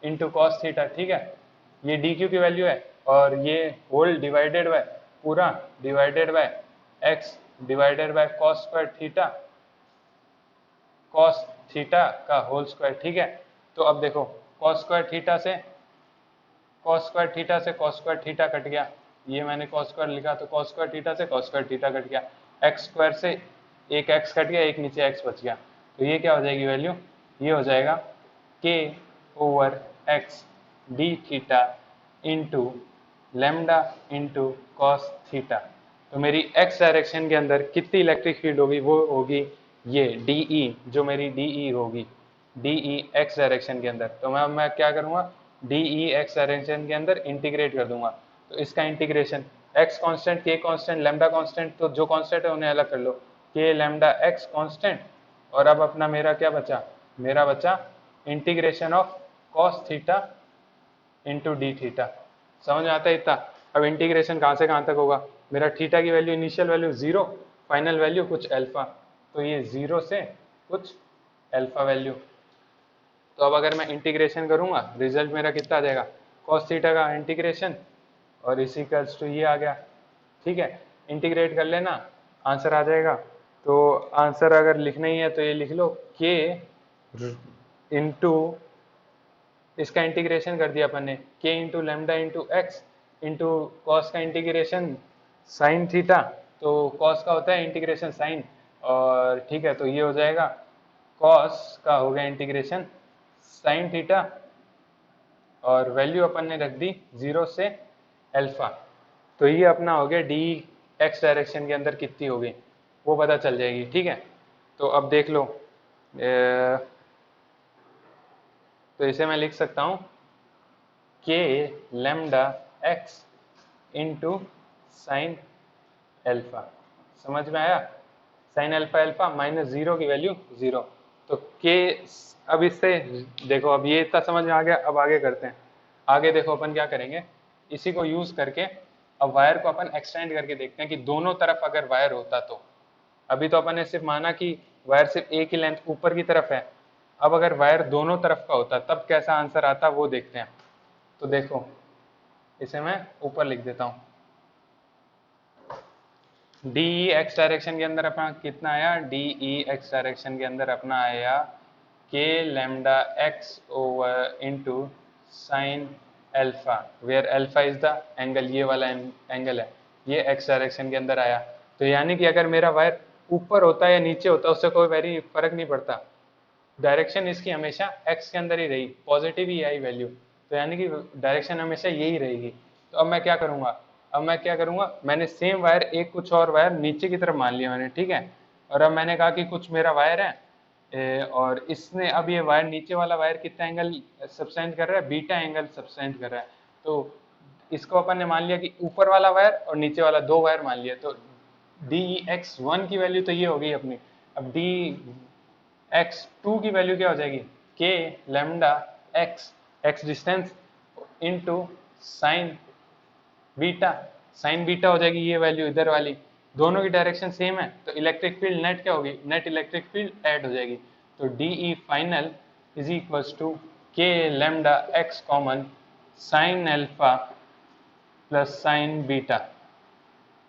into cos theta, ठीक है। ये डी क्यू की वैल्यू है और ये होल डिवाइडेड बाय, पूरा divided by x divided by cos square theta, cos theta का होल स्क्वायर, ठीक है। तो अब देखो कॉस स्क्वायर थीटा से कॉस स्क्वायर थीटा से कॉस स्क्वायर थीटा कट गया, ये मैंने कॉस स्क्वायर लिखा तो कॉस स्क्वायर थीटा से कॉस स्क्वायर थीटा कट गया, एक्स स्क्वायर से एक एक्स कट गया, एक नीचे एक्स बच गया। तो ये क्या हो जाएगी वैल्यू, ये हो जाएगा के over x D theta into lambda into cos theta. तो मेरी एक्स डायरेक्शन के अंदर कितनी इलेक्ट्रिक फील्ड होगी, वो होगी ये डी ई, जो मेरी डी ई होगी, डी ई एक्स डायरेक्शन के अंदर। तो मैं क्या करूँगा, डी ई एक्स डायरेक्शन के अंदर इंटीग्रेट कर दूंगा। तो इसका इंटीग्रेशन, एक्स कांस्टेंट, के कांस्टेंट, लैम्डा कांस्टेंट, तो जो कांस्टेंट है उन्हें अलग कर लो, के लैम्डा एक्स कांस्टेंट। और अब अपना मेरा क्या बचा, मेरा बचा integration of cos theta into d theta. समझ में आता है इतना। अब इंटीग्रेशन कहाँ से कहाँ तक होगा, मेरा थीटा की value initial value 0, final value कुछ अल्फा, तो ये 0 से कुछ अल्फा वैल्यू। तो अब अगर मैं इंटीग्रेशन करूंगा रिजल्ट मेरा कितना आ जाएगा, कॉस थीटा का इंटीग्रेशन और इसी इक्वल्स टू ये आ गया, ठीक है। इंटीग्रेट कर लेना, आंसर आ जाएगा। तो आंसर अगर लिखना ही है तो ये लिख लो, के इंटू, इसका इंटीग्रेशन कर दिया अपन ने, के into lambda into x into cos का इंटीग्रेशन साइन थीटा, तो कॉस का होता है इंटीग्रेशन साइन, और ठीक है। तो ये हो जाएगा कॉस का हो गया इंटीग्रेशन साइन थीटा, और वैल्यू अपन ने रख दी 0 से अल्फा। तो ये अपना हो गया डी एक्स डायरेक्शन के अंदर कितनी होगी वो पता चल जाएगी, ठीक है। तो अब देख लो, तो इसे मैं लिख सकता हूँ के lambda x into sine alpha. समझ में आया, साइन अल्फा अल्फा माइनस 0 की वैल्यू 0। तो के, अब इससे देखो, अब ये इतना समझ में आ गया। अब आगे करते हैं, आगे देखो अपन क्या करेंगे, इसी को यूज करके अब वायर को अपन एक्सटेंड करके देखते हैं कि दोनों तरफ अगर वायर होता तो। अभी तो अपन ने सिर्फ माना कि वायर सिर्फ एक ही लेंथ ऊपर की तरफ है, अब अगर वायर दोनों तरफ का होता तब कैसा आंसर आता वो देखते हैं। तो देखो इसे मैं ऊपर लिख देता हूँ, डी ई एक्स डायरेक्शन के अंदर अपना कितना आया, डी ई एक्स डायरेक्शन के अंदर अपना आया k lambda x over into sine alpha, where alpha is the angle, ये वाला एंगल है, ये एक्स डायरेक्शन के अंदर आया। तो यानी कि अगर मेरा वायर ऊपर होता या नीचे होता उससे कोई वेरी फर्क नहीं पड़ता, डायरेक्शन इसकी हमेशा एक्स के अंदर ही रही, पॉजिटिव ही आई वैल्यू, तो यानी कि डायरेक्शन हमेशा यही रहेगी। तो अब मैं क्या करूँगा, मैंने सेम वायर, एक कुछ और वायर नीचे की तरफ मान लिया मैंने, ठीक है। और अब मैंने कहा कि कुछ मेरा वायर है और इसने, अब ये वायर, नीचे वाला वायर कितना एंगल सब्सटेंड कर रहा है, बीटा एंगल सब्सटेंड कर रहा है। तो इसको अपन ने मान लिया कि ऊपर वाला वायर और नीचे वाला, दो वायर मान लिया। तो डी एक्स वन की वैल्यू तो ये हो गई अपनी। अब डी एक्स टू की वैल्यू क्या हो जाएगी, के lambda x x distance into sine beta, sign beta हो जाएगी ये वैल्यू इधर वाली, दोनों की डायरेक्शन सेम है तो इलेक्ट्रिक फील्ड नेट क्या होगी, नेट इलेक्ट्रिक फील्ड ऐड हो जाएगी। तो d E final is equals to k lambda x common sine alpha plus sine beta.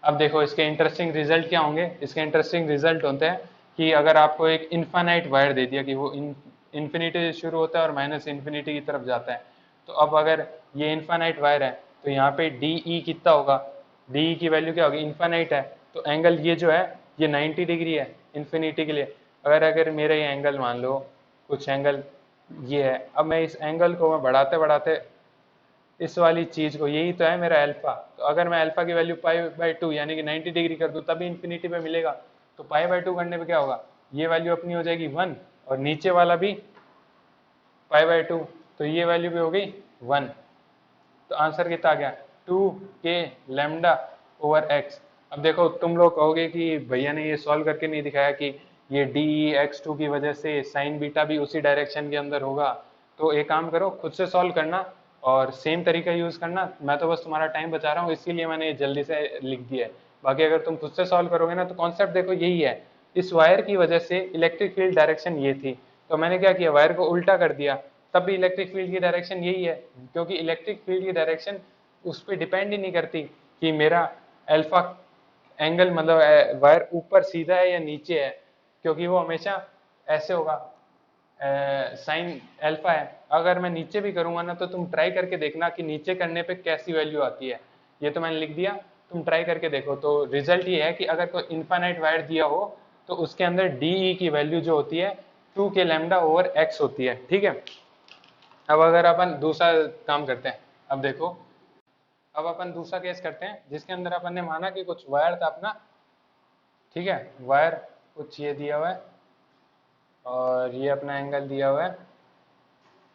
अब देखो इसके इंटरेस्टिंग रिजल्ट क्या होंगे, इसके इंटरेस्टिंग रिजल्ट होते हैं कि अगर आपको एक इन्फानाइट वायर दे दिया कि वो इन्फिनिटी से शुरू होता है और माइनस इन्फिनिटी की तरफ जाता है, तो अब अगर ये इन्फानाइट वायर है तो यहाँ पे डी ई कितना होगा, डी ई की वैल्यू क्या होगी, इन्फानाइट है तो एंगल ये जो है ये 90 डिग्री है इन्फिनिटी के लिए। अगर अगर मेरा ये एंगल मान लो कुछ एंगल ये है, अब मैं इस एंगल को मैं बढ़ाते बढ़ाते इस वाली चीज को, यही तो है मेरा अल्फा, तो अगर मैं अल्फा की वैल्यू पाई बाई टू यानी कि 90 डिग्री कर दूं तभी इन्फिनिटी पे मिलेगा, तो पाई बाई टू करने पे क्या होगा, ये वैल्यू अपनी हो जाएगी 1 और नीचे वाला भी पाई बाई टू, तो ये वैल्यू भी हो गई 1। तो आंसर कितना आ गया, 2k लैम्डा ओवर x। अब देखो तुम लोग कहोगे कि भैया ने ये सॉल्व करके नहीं दिखाया कि ये डी एक्स टू की वजह से साइन बीटा भी उसी डायरेक्शन के अंदर होगा, तो एक काम करो खुद से सॉल्व करना और सेम तरीका यूज करना, मैं तो बस तुम्हारा टाइम बचा रहा हूँ इसीलिए मैंने ये जल्दी से लिख दिया है। बाकी अगर तुम खुद से सॉल्व करोगे ना तो कॉन्सेप्ट देखो यही है, इस वायर की वजह से इलेक्ट्रिक फील्ड डायरेक्शन ये थी, तो मैंने क्या किया वायर को उल्टा कर दिया, तब भी इलेक्ट्रिक फील्ड की डायरेक्शन यही है, क्योंकि इलेक्ट्रिक फील्ड की डायरेक्शन उस पर डिपेंड ही नहीं करती कि मेरा अल्फा एंगल मतलब वायर ऊपर सीधा है या नीचे है, क्योंकि वो हमेशा ऐसे होगा, साइन अल्फा है। अगर मैं नीचे भी करूंगा ना तो तुम ट्राई करके देखना कि नीचे करने पे कैसी वैल्यू आती है, ये तो मैंने लिख दिया, तुम ट्राई करके देखो। तो रिजल्ट ये है कि अगर कोई इनफाइनाइट वायर दिया हो तो उसके अंदर डी ई की वैल्यू जो होती है 2k लैम्डा ओवर एक्स होती है, ठीक है। अब अगर अपन दूसरा काम करते हैं, अब देखो अब अपन दूसरा केस करते हैं जिसके अंदर अपन ने माना कि कुछ वायर था अपना, ठीक है, वायर कुछ ये दिया हुआ है और ये अपना एंगल दिया हुआ है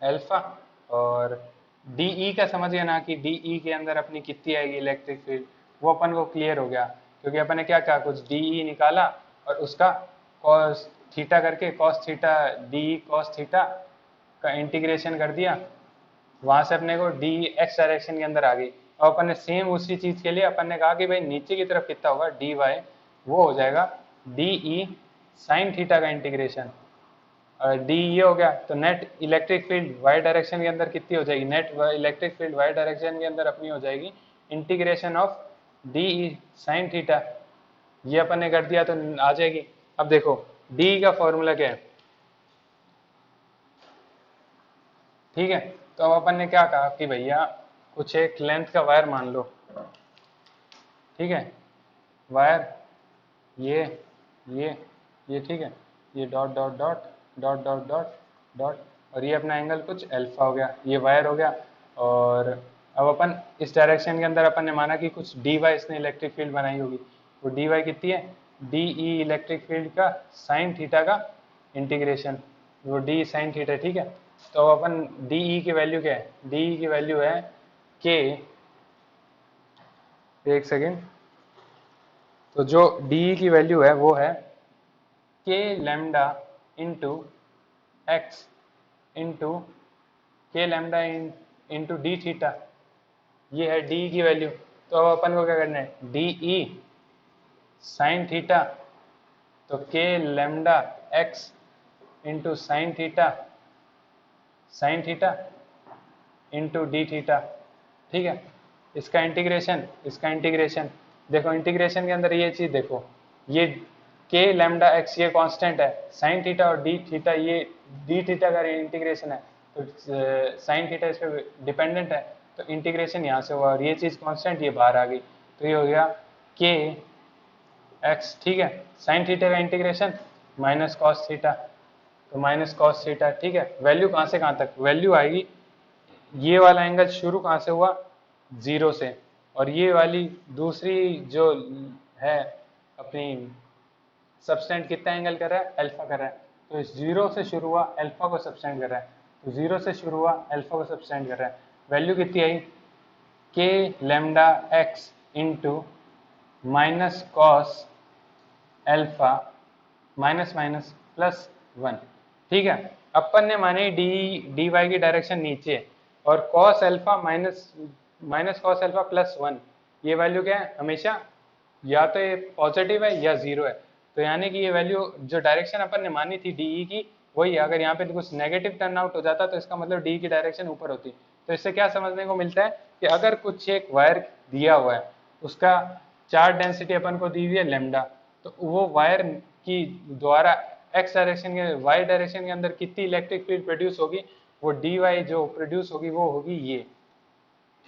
अल्फा, और डी ई का समझ गया ना कि डी ई के अंदर अपनी कितनी आएगी इलेक्ट्रिक फील्ड, वो अपन को क्लियर हो गया क्योंकि अपन ने क्या कहा कुछ डी ई निकाला और उसका कॉस थीटा करके cos theta D E cos theta का इंटीग्रेशन कर दिया, वहां से अपने को डी एक्स डायरेक्शन के अंदर आ गई। और अपन ने सेम उसी चीज के लिए अपन ने कहा कि भाई नीचे की तरफ कितना होगा डी वाई, वो हो जाएगा डी ई साइन थीटा का इंटीग्रेशन, डी ये हो गया तो net electric field Y direction के अंदर कितनी हो जाएगी, net electric field Y direction के अंदर अपनी हो जाएगी integration of d E sine theta, ये अपन ने कर दिया तो आ जाएगी। अब देखो डी का फॉर्मूला क्या है, ठीक है, तो अब अपन ने क्या कहा कि भैया कुछ एक लेंथ का वायर मान लो, ठीक है, वायर ये ये ठीक है, ये dot dot dot dot dot dot dot और ये अपना एंगल कुछ अल्फा हो गया, ये वायर हो गया। और अब अपन इस डायरेक्शन के अंदर अपन ने माना कि कुछ डी वाई इसने इलेक्ट्रिक फील्ड बनाई होगी, वो डी वाई कितनी है, डी ई इलेक्ट्रिक फील्ड का साइन थीटा का इंटीग्रेशन, वो डी साइन थीटा, ठीक है। तो अपन डी ई की वैल्यू क्या है, डी ई की वैल्यू है के, एक सेकेंड, तो जो डी ई की वैल्यू है वो है के लैम्डा इंटू एक्स इंटू के लैम्डा इंटू डी थीटा, ये है डी की वैल्यू। तो अब अपन को क्या करना है, डी ई साइन थीटा, तो के lambda x into sine theta into d theta, ठीक है। इसका इंटीग्रेशन देखो, इंटीग्रेशन के अंदर ये चीज देखो, ये के लैम्डा एक्स ये कांस्टेंट है, साइन थीटा और डी थीटा ये डी थीटा का इंटीग्रेशन है, तो साइन थीटा इस पर डिपेंडेंट है, तो इंटीग्रेशन यहाँ से हुआ और ये चीज कांस्टेंट ये बाहर आ गई, तो ये हो गया के एक्स, ठीक है, साइन थीटा का इंटीग्रेशन माइनस कॉस थीटा, तो माइनस कॉस थीटा, ठीक है। वैल्यू कहाँ से कहाँ तक, वैल्यू आएगी ये वाला एंगल शुरू कहाँ से हुआ, जीरो से, और ये वाली दूसरी जो है अपनी सबस्टेंट कितना एंगल कर रहा है, अल्फा कर रहा है, तो इस जीरो से शुरू हुआ अल्फा को सबस्टेंड कर रहा है, तो जीरो से शुरू हुआ अल्फा को सबस्टेंड कर रहा है, वैल्यू कितनी आई के lambda x into minus cos alpha minus minus plus 1, ठीक है। अपन ने माने डी वाई की डायरेक्शन नीचे है, और cos alpha minus cos alpha plus 1, ये वैल्यू क्या है हमेशा, या तो ये पॉजिटिव है या जीरो है। तो यानी कि ये वैल्यू जो डायरेक्शन अपन ने मानी थी डी की वही है। अगर यहाँ पे कुछ नेगेटिव टर्न आउट हो जाता तो इसका मतलब डी की डायरेक्शन ऊपर होती। तो इससे क्या समझने को मिलता है कि अगर कुछ एक वायर दिया हुआ है, उसका चार्ज डेंसिटी अपन को दी हुई है लेमडा, तो वो वायर की द्वारा एक्स डायरेक्शन के वाई डायरेक्शन के अंदर कितनी इलेक्ट्रिक फील्ड प्रोड्यूस होगी, वो डी वाई जो प्रोड्यूस होगी वो होगी ये,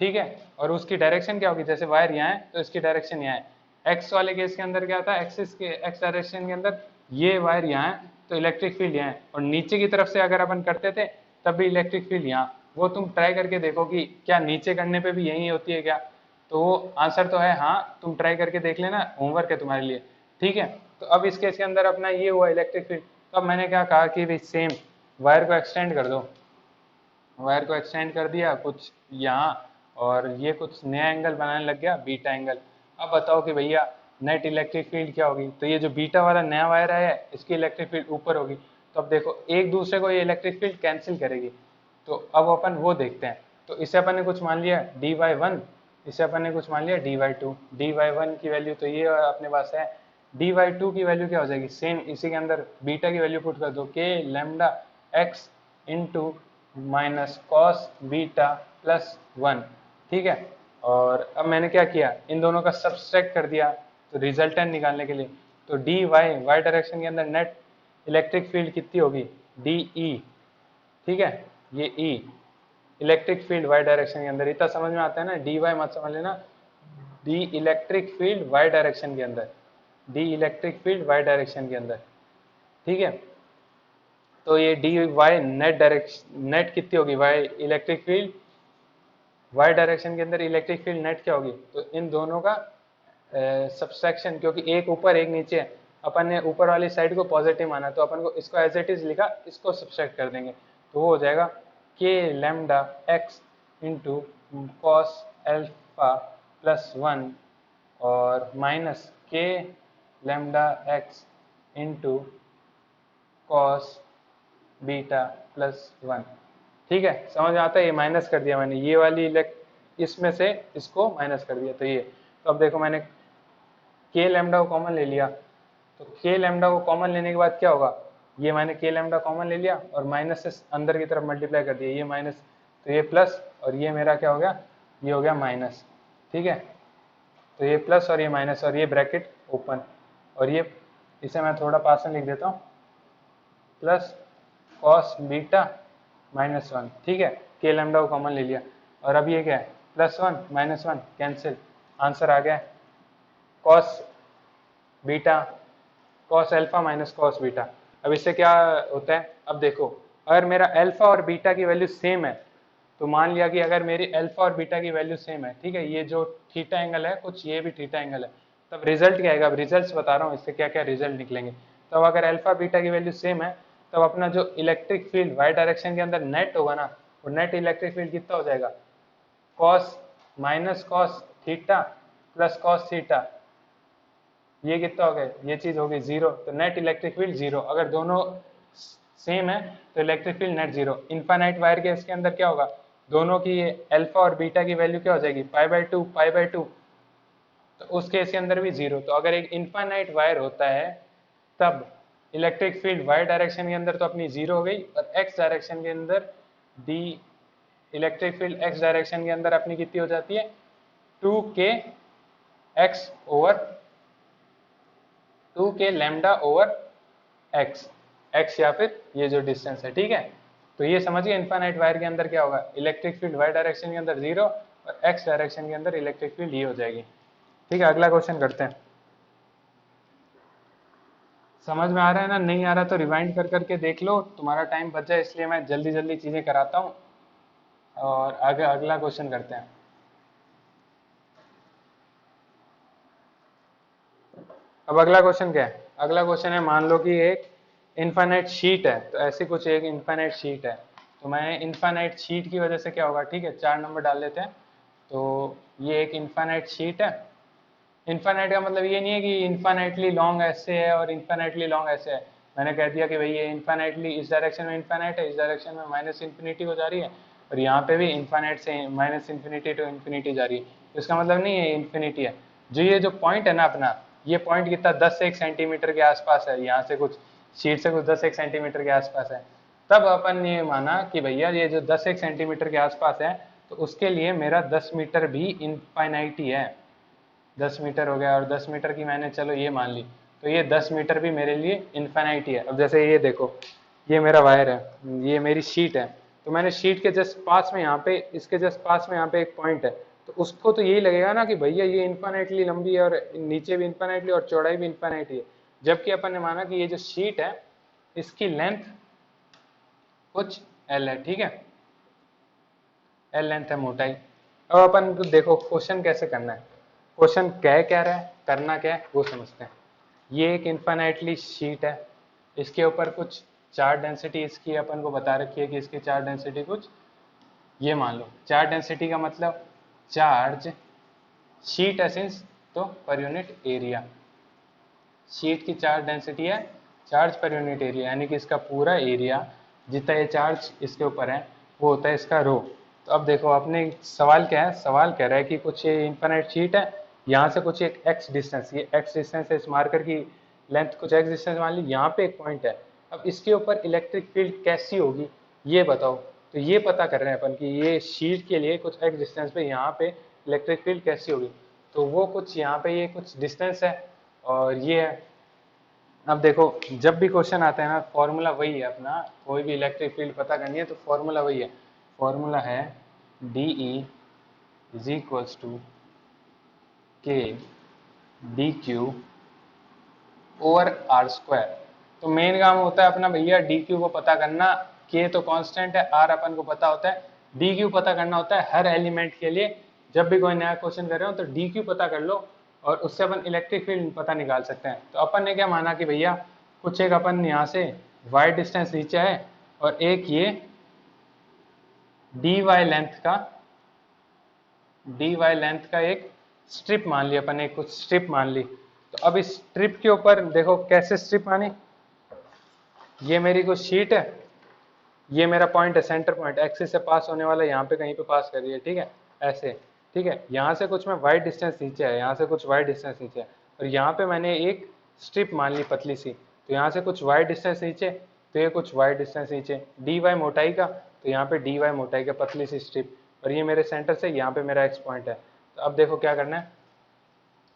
ठीक है। और उसकी डायरेक्शन क्या होगी, जैसे वायर यहाँ है तो इसकी डायरेक्शन यहाँ है। एक्स वाले केस के अंदर क्या था, एक्सिस के एक्स डायरेक्शन के अंदर ये वायर यहाँ है तो इलेक्ट्रिक फील्ड यहाँ है, और नीचे की तरफ से अगर अपन करते थे तब भी इलेक्ट्रिक फील्ड यहाँ। वो तुम ट्राई करके देखो कि क्या नीचे करने पे भी यही होती है क्या, तो वो आंसर तो है हाँ, तुम ट्राई करके देख लेना, होमवर्क है तुम्हारे लिए, ठीक है। तो अब इस केस के अंदर अपना ये हुआ इलेक्ट्रिक फील्ड। तो अब मैंने क्या कहा कि भाई सेम वायर को एक्सटेंड कर दो, वायर को एक्सटेंड कर दिया कुछ यहाँ, और ये कुछ नया एंगल बनाने लग गया बीटा एंगल। अब बताओ कि भैया नेट इलेक्ट्रिक फील्ड क्या होगी, तो ये जो बीटा वाला नया वायर है इसकी इलेक्ट्रिक फील्ड ऊपर होगी। तो अब देखो एक दूसरे को ये इलेक्ट्रिक फील्ड कैंसिल करेगी, तो अब अपन वो देखते हैं। तो इसे अपन ने कुछ मान लिया डी वाई वन, इसे अपन ने कुछ मान लिया d y two. D y one की वैल्यू तो ये अपने पास है, डी वाई टू की वैल्यू क्या हो जाएगी, सेम इसी के अंदर बीटा की वैल्यू पुट कर दो, के lambda x into minus cos beta plus 1, ठीक है। और अब मैंने क्या किया, इन दोनों का सब्सट्रैक्ट कर दिया तो रिजल्टेंट निकालने के लिए। तो डी वाई वाई डायरेक्शन के अंदर नेट इलेक्ट्रिक फील्ड कितनी होगी, डी ई, ठीक है, ये ई इलेक्ट्रिक फील्ड वाई डायरेक्शन के अंदर। इतना समझ में आता है ना, डी वाई मत समझ लेना, d electric field Y direction के अंदर, d electric field Y direction के अंदर, ठीक है। तो ये d Y net direction, net कितनी होगी Y electric field Y direction के अंदर इलेक्ट्रिक फील्ड नेट क्या होगी, तो इन दोनों का सब्सट्रैक्शन, क्योंकि एक ऊपर एक नीचे है, अपन ने ऊपर वाली साइड को पॉजिटिव माना तो अपन को इसको एज इट इज लिखा, इसको सब्सट्रैक्ट कर देंगे तो वो हो जाएगा के lambda x into cos alpha plus 1 और माइनस के lambda x into cos beta plus 1, ठीक है। समझ में आता है, ये माइनस कर दिया मैंने, ये वाली इसमें से इसको माइनस कर दिया, तो ये। तो अब देखो मैंने के लैम्डा को कॉमन ले लिया, तो के लैम्डा को कॉमन लेने के बाद क्या होगा, ये मैंने के लैम्डा कॉमन ले लिया और माइनस से अंदर की तरफ मल्टीप्लाई कर दिया, ये माइनस तो ये प्लस, और ये मेरा क्या हो गया, ये हो गया माइनस, ठीक है। तो ये प्लस और ये माइनस और ये ब्रैकेट ओपन, और ये इसे मैं थोड़ा पास में लिख देता हूँ, प्लस कॉस बीटा माइनस 1, ठीक है। के लैम्डा को कॉमन ले लिया, और अब ये क्या है, प्लस 1 माइनस 1 कैंसिल, आंसर आ गया cos beta cos alpha minus cos beta. अब इससे क्या होता है, अब देखो अगर मेरा अल्फा और बीटा की वैल्यू सेम है, तो मान लिया कि अगर मेरी अल्फा और बीटा की वैल्यू सेम है, ठीक है, ये जो थीटा एंगल है कुछ ये भी थीटा एंगल है, तब रिजल्ट क्या आएगा, अब रिजल्ट्स बता रहा हूँ इससे क्या क्या रिजल्ट निकलेंगे। तब अगर अल्फा बीटा की वैल्यू सेम है, तब अपना जो इलेक्ट्रिक फील्ड वाई डायरेक्शन के अंदर नेट होगा ना, वो नेट इलेक्ट्रिक फील्ड कितना हो जाएगा, cos minus cos theta plus cos theta, ये कितना हो गया, ये चीज होगी जीरो, तो नेट इलेक्ट्रिक फील्ड जीरो। अगर दोनों सेम है तो electric field net zero. Infinite wire के इसके अंदर क्या होगा, दोनों की अल्फा और बीटा की वैल्यू क्या हो जाएगी, पाई बाई टू, तो उस केस के अंदर भी जीरो। तो अगर एक इनफाइनाइट वायर होता है तब इलेक्ट्रिक फील्ड वाई डायरेक्शन के अंदर तो अपनी जीरो हो गई, और एक्स डायरेक्शन के अंदर d electric field x direction के अंदर अपनी कितनी हो जाती है, 2k x over 2k lambda over x, x या फिर ये जो डिस्टेंस है, ठीक है। तो ये समझिए इनफाइनाइट वायर के अंदर क्या होगा, इलेक्ट्रिक फील्ड वाई डायरेक्शन के अंदर जीरो और एक्स डायरेक्शन के अंदर इलेक्ट्रिक फील्ड ये हो जाएगी, ठीक है। अगला क्वेश्चन करते हैं। समझ में आ रहा है ना, नहीं आ रहा तो रिवाइंड कर करके देख लो, तुम्हारा टाइम बच जाए इसलिए मैं जल्दी जल्दी चीजें कराता हूँ। और आगे अगला क्वेश्चन करते हैं। अब अगला क्वेश्चन क्या है, अगला क्वेश्चन है, मान लो कि एक इनफाइनाइट शीट है, तो ऐसी कुछ एक इनफाइनाइट शीट है, तो मैं इनफाइनाइट शीट की वजह से क्या होगा, ठीक है, 4 नंबर डाल लेते हैं। तो ये एक इनफाइनाइट शीट है, इनफाइनाइट का मतलब ये नहीं है कि इनफाइनाइटली लॉन्ग ऐसे है और इनफाइनाइटली लॉन्ग ऐसे है। मैंने कह दिया कि भाई ये इनफाइनाइटली इस डायरेक्शन में इनफाइनाइट है, इस डायरेक्शन में माइनस इन्फिनिटी हो जा रही है, और यहाँ पे भी इन्फाइनाइट से माइनस इन्फिनिटी टू इन्फिनिटी जा रही है, तो इसका मतलब नहीं है इन्फिनिटी है। जो ये जो पॉइंट है ना अपना, ये पॉइंट कितना 10 से 1 सेंटीमीटर के आसपास है, यहाँ से कुछ शीट से कुछ 10 1 सेंटीमीटर के आसपास है। तब अपन ने माना कि भैया ये जो 10 1 सेंटीमीटर के आसपास है, तो उसके लिए मेरा 10 मीटर भी इनफाइनाइट ही है। 10 मीटर हो गया, और 10 मीटर की मैंने चलो ये मान ली, तो ये 10 मीटर भी मेरे लिए इनफाइनाइट ही है। अब जैसे ये देखो, ये मेरा वायर है, ये मेरी शीट है, तो मैंने शीट के जस्ट पास में यहाँ पे, इसके जस्ट पास में यहाँ पे एक पॉइंट है, तो उसको तो यही लगेगा ना कि भैया ये इनफाइनाइटली लंबी है, और नीचे भी इनफाइनाइटली और चौड़ाई भी इनफाइनाइटली है। जबकि अपन ने माना कि ये जो शीट है इसकी लेंथ कुछ एल है, ठीक है, एल लेंथ है, मोटाई। अब अपन को देखो क्वेश्चन कैसे करना है, क्वेश्चन कह क्या रहा है, करना क्या है वो समझते हैं। ये एक इनफाइनाइटली शीट है, इसके ऊपर कुछ चार्ज डेंसिटी इसकी अपन को बता रखी है कि इसकी चार्ज डेंसिटी कुछ, ये मान लो चार्ज डेंसिटी का मतलब चार्ज शीट एसेंस तो पर यूनिट एरिया, शीट की चार्ज डेंसिटी है चार्ज पर यूनिट एरिया, यानी कि इसका पूरा एरिया जितना ये चार्ज इसके ऊपर है वो होता है इसका रो। तो अब देखो अपने सवाल क्या है, सवाल कह रहा है कि कुछ ये इनफाइनाइट शीट है, यहाँ से कुछ एक एक्स डिस्टेंस, ये एक्स डिस्टेंस है, इस मार्कर की लेंथ कुछ एक्स डिस्टेंस मान ली, यहाँ पे एक पॉइंट है। अब इसके ऊपर इलेक्ट्रिक फील्ड कैसी होगी ये बताओ। तो ये पता कर रहे हैं अपन कि ये शीट के लिए कुछ एक्स डिस्टेंस पे यहाँ पे इलेक्ट्रिक फील्ड कैसी होगी। तो वो कुछ यहाँ पे ये कुछ डिस्टेंस है और ये है। अब देखो जब भी क्वेश्चन आता है ना, फॉर्मूला वही है अपना, कोई भी इलेक्ट्रिक फील्ड पता करनी है तो फॉर्मूला वही है, फॉर्मूला है d E is equals to k d q over r square. तो मेन काम होता है अपना भैया डी क्यू को पता करना, के तो कांस्टेंट है, आर अपन को पता होता है, डी क्यू पता करना होता है हर एलिमेंट के लिए। जब भी कोई नया क्वेश्चन कर रहे हो तो डी क्यू पता कर लो, और उससे अपन इलेक्ट्रिक फील्ड पता निकाल सकते हैं। तो अपन ने क्या माना कि भैया कुछ एक अपन यहाँ से वाई डिस्टेंस नीचे है, और एक ये डी वाई लेंथ का एक स्ट्रिप मान ली अपन ने, कुछ स्ट्रिप मान ली। तो अब इस स्ट्रिप के ऊपर देखो कैसे स्ट्रिप मानी, ये मेरी कुछ शीट है, ये मेरा पॉइंट है, सेंटर पॉइंट एक्सिस से पास होने वाला, यहाँ पे कहीं पे पास कर रही है, ठीक है, ऐसे, ठीक है। यहाँ से कुछ में वाई डिस्टेंस नीचे है, यहाँ से कुछ वाई डिस्टेंस नीचे है, और यहाँ पे मैंने एक स्ट्रिप मान ली पतली सी, तो यहाँ से कुछ वाई डिस्टेंस नीचे, तो ये कुछ वाई डिस्टेंस नीचे, डी वाई मोटाई का, तो यहाँ पे डी वाई मोटाई का पतली सी स्ट्रिप, और ये मेरे सेंटर से यहाँ पे मेरा एक्स पॉइंट है। तो अब देखो क्या करना है,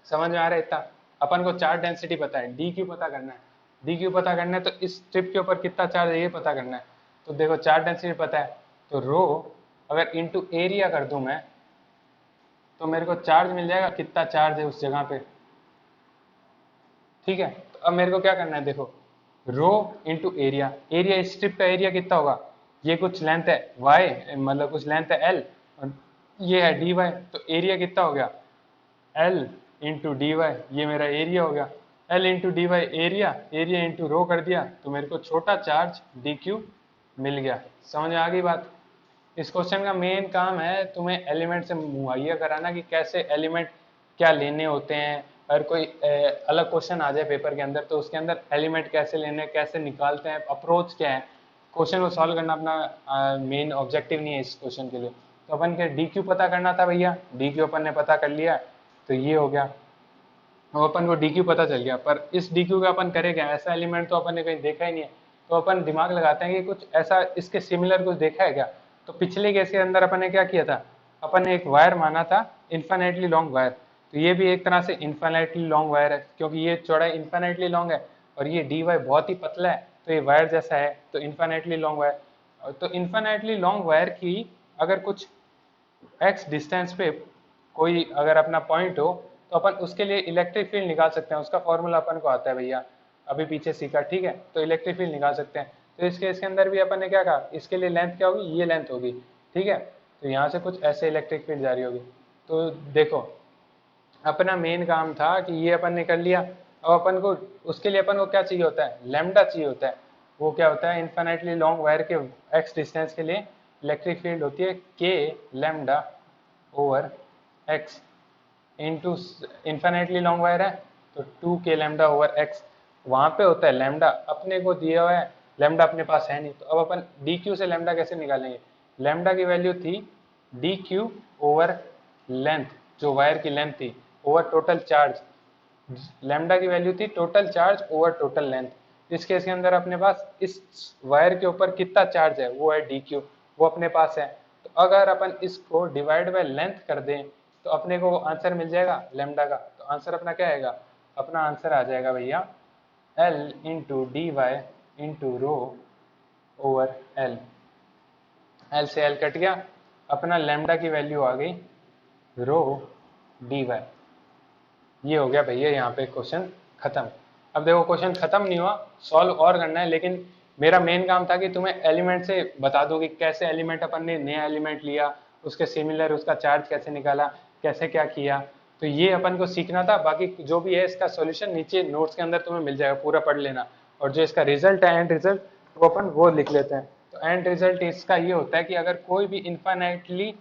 समझ में आ रहा है इतना। अपन को चार्ज डेंसिटी पता है, डी क्यू पता करना है, डी क्यू पता करना है, तो इस स्ट्रिप के ऊपर कितना चार्ज है ये पता करना है। तो देखो चार्ज डेंसिटी पता है, तो रो अगर इनटू एरिया कर दूं मैं, तो मेरे को चार्ज मिल जाएगा, कितना चार्ज है उस जगह पे, ठीक है। तो अब मेरे को क्या करना है, देखो रो इंटू एरिया, एरिया इस स्ट्रिप का एरिया कितना होगा, ये कुछ लेंथ है वाई, मतलब कुछ लेंथ है एल, और ये है डी वाई, तो एरिया कितना हो गया एल इंटू डी वाई, ये मेरा एरिया हो गया, L into d Y area, area into rho कर दिया, तो मेरे को छोटा चार्ज डी क्यू मिल गया। समझ में आ गई बात। इस क्वेश्चन का मेन काम है तुम्हें एलिमेंट से मुहैया कराना कि कैसे एलिमेंट क्या लेने होते हैं। अगर कोई अलग क्वेश्चन आ जाए पेपर के अंदर तो उसके अंदर एलिमेंट कैसे लेने, कैसे निकालते हैं, अप्रोच क्या है, क्वेश्चन को सॉल्व करना अपना मेन ऑब्जेक्टिव नहीं है इस क्वेश्चन के लिए। तो अपन के डी क्यू पता करना था भैया, डी क्यू अपन ने पता कर लिया, तो ये हो गया, अब अपन को डी क्यू पता चल गया। पर इस डी क्यू का अपन करें ऐसा एलिमेंट तो अपन ने कहीं देखा ही नहीं है, तो अपन दिमाग लगाते हैं कि कुछ ऐसा इसके सिमिलर कुछ देखा है क्या। तो पिछले केस के अंदर अपन ने क्या किया था, अपन ने एक वायर माना था इन्फाइनाइटली लॉन्ग वायर, तो ये भी एक तरह से इन्फाइनाइटली लॉन्ग वायर है, क्योंकि ये चौड़ाई इन्फाइनाइटली लॉन्ग है और ये डी वाई बहुत ही पतला है, तो ये वायर जैसा है, तो इन्फाइनाइटली लॉन्ग वायर। तो इन्फाइनाइटली लॉन्ग वायर की अगर कुछ एक्स डिस्टेंस पे कोई अगर अपना पॉइंट हो, तो अपन उसके लिए इलेक्ट्रिक फील्ड निकाल सकते हैं, उसका फॉर्मूला अपन को आता है भैया, अभी पीछे सीखा, ठीक है। तो इलेक्ट्रिक फील्ड निकाल सकते हैं। तो इस केस के अंदर भी अपन ने क्या कहा, इसके लिए लेंथ क्या होगी, ये लेंथ होगी, ठीक है। तो यहाँ से कुछ ऐसे इलेक्ट्रिक फील्ड जारी होगी। तो देखो अपना मेन काम था कि ये अपन ने कर लिया। अब अपन को उसके लिए अपन को क्या चाहिए होता है, लैम्डा चाहिए होता है। वो क्या होता है, इन्फाइनाइटली लॉन्ग वायर के एक्स डिस्टेंस के लिए इलेक्ट्रिक फील्ड होती है के lambda over x into, infinitely long wire है तो 2 के लैम्डा ओवर एक्स, वहां पे होता है लैम्डा, अपने को दिया हुआ है लैम्डा, अपने पास है नहीं। तो अब अपन डी क्यू से लैम्डा कैसे निकालेंगे, लैम्डा की वैल्यू थी डी क्यू ओवर लेंथ, जो वायर की लेंथ थी, ओवर टोटल चार्ज। लैम्डा की वैल्यू थी total charge over total length. इस केस के अंदर अपने पास इस वायर के ऊपर कितना चार्ज है वो है डी क्यू, वो अपने पास है। तो अगर अपन इसको डिवाइड बाय लेंथ कर दें तो अपने को आंसर मिल जाएगा लैम्डा का। तो आंसर अपना क्या आएगा, अपना आंसर आ जाएगा भैया L into d Y into rho over L. L से एल कट गया, अपना लैम्डा की वैल्यू आ गई रो डी वाई। ये हो गया भैया यहाँ पे क्वेश्चन खत्म। अब देखो क्वेश्चन खत्म नहीं हुआ, सॉल्व और करना है, लेकिन मेरा मेन काम था कि तुम्हें एलिमेंट से बता दो कि कैसे एलिमेंट अपन ने नया एलिमेंट लिया, उसके सिमिलर उसका चार्ज कैसे निकाला, कैसे क्या किया। तो ये अपन को सीखना था। बाकी जो भी है इसका सॉल्यूशन नीचे नोट्स के अंदर तुम्हें मिल जाएगा, पूरा पढ़ लेना। और जो इसका रिजल्ट है एंड रिजल्ट, वो अपन वो लिख लेते हैं। तो एंड रिजल्ट इसका ये होता है कि अगर कोई भी इन्फाइनाइटली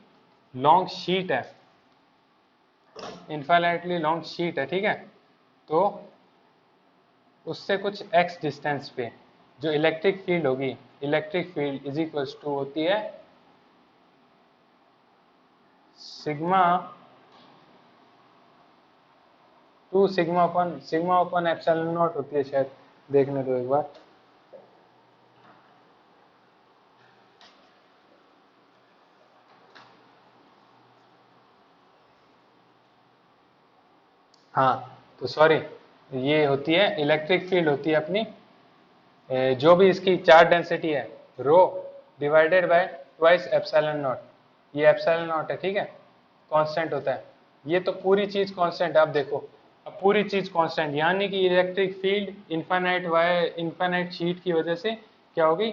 लॉन्ग शीट है, इन्फाइनाइटली लॉन्ग शीट है, ठीक है, तो उससे कुछ x डिस्टेंस पे जो इलेक्ट्रिक फील्ड होगी, electric field is equals to होती है sigma sigma upon epsilon naught होती है शायद, देखने दो एक बार। हाँ तो सॉरी, ये होती है इलेक्ट्रिक फील्ड होती है अपनी, जो भी इसकी चार्ज डेंसिटी है rho divided by twice epsilon naught. ये एप्सिलॉन नॉट है, ठीक है, कांस्टेंट होता है। ये तो पूरी चीज कांस्टेंट है। अब देखो, अब पूरी चीज कांस्टेंट, यानी कि electric field infinite wire infinite sheet की वजह से क्या हो गई,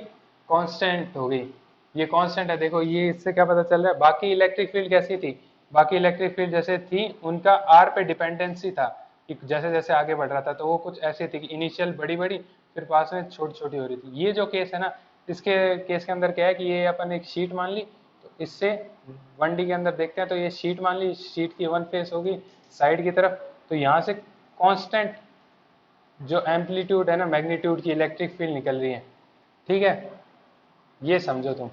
कांस्टेंट हो गई। ये कांस्टेंट है। देखो ये इससे क्या पता चल रहा है, बाकी इलेक्ट्रिक फील्ड कैसी थी, बाकी इलेक्ट्रिक फील्ड जैसे थी उनका आर पे डिपेंडेंसी था कि जैसे जैसे आगे बढ़ रहा था तो वो कुछ ऐसी थी कि इनिशियल बड़ी बड़ी, फिर पास में छोटी छोटी हो रही थी। ये जो केस है ना, इसके केस के अंदर क्या है कि ये अपन एक शीट मान ली, तो इससे 1D के अंदर देखते हैं, तो ये शीट मान ली, शीट की वन फेस होगी साइड की तरफ, तो यहाँ से कांस्टेंट जो एम्पलीट्यूड है ना, मैग्नीट्यूड की इलेक्ट्रिक फील्ड निकल रही है, ठीक है। ये समझो तुम,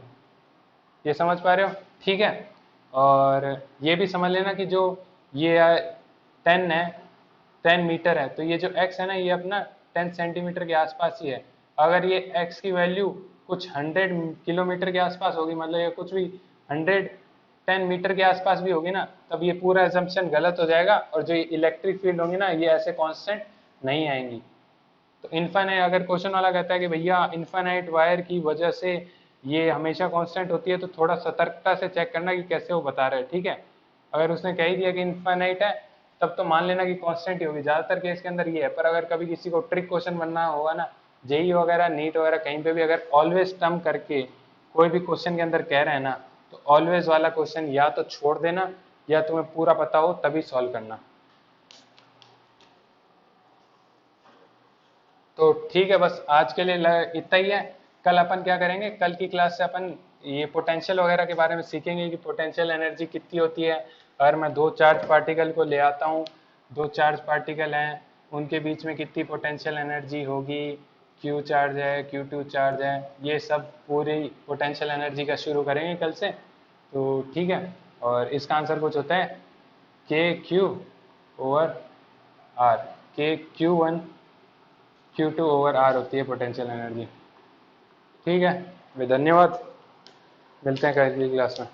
ये समझ पा रहे हो, ठीक है। और ये भी समझ लेना कि जो ये 10 है, 10 मीटर है, तो ये जो x है ना, ये अपना 10 सेंटीमीटर के आसपास ही है। अगर ये x की वैल्यू कुछ 100 किलोमीटर के आसपास होगी, मतलब ये कुछ भी 110 मीटर के आसपास भी होगी ना, तब ये पूरा एजम्पशन गलत हो जाएगा, और जो इलेक्ट्रिक फील्ड होगी ना, ये ऐसे कांस्टेंट नहीं आएंगी। तो इनफाइनाइट, अगर क्वेश्चन वाला कहता है कि भैया इनफाइनाइट वायर की वजह से ये हमेशा कांस्टेंट होती है, तो थोड़ा सतर्कता से चेक करना कि कैसे वो बता रहे हैं, ठीक है। अगर उसने कह ही दिया कि इनफाइनाइट है, तब तो मान लेना कि कांस्टेंट ही होगी। ज्यादातर केस के अंदर ये है, पर अगर कभी किसी को ट्रिक क्वेश्चन बनना होगा ना, जेई वगैरह नीट वगैरह कहीं पे भी अगर ऑलवेज टर्म करके कोई भी क्वेश्चन के अंदर कह रहे हैं ना, तो ऑलवेज वाला क्वेश्चन या तो छोड़ देना, या तुम्हें पूरा पता हो तभी सॉल्व करना। तो ठीक है, बस आज के लिए इतना ही है। कल अपन क्या करेंगे, कल की क्लास से अपन ये पोटेंशियल वगैरह के बारे में सीखेंगे कि पोटेंशियल एनर्जी कितनी होती है। अगर मैं दो चार्ज पार्टिकल को ले आता हूँ, दो चार्ज पार्टिकल हैं, उनके बीच में कितनी पोटेंशियल एनर्जी होगी, क्यू चार्ज है, Q2 चार्ज है, ये सब पूरी पोटेंशियल एनर्जी का शुरू करेंगे कल से। तो ठीक है, और इसका आंसर कुछ होता है KQ/R। KQ1 Q2/R होती है पोटेंशियल एनर्जी। ठीक है, धन्यवाद, मिलते हैं कल की क्लास में।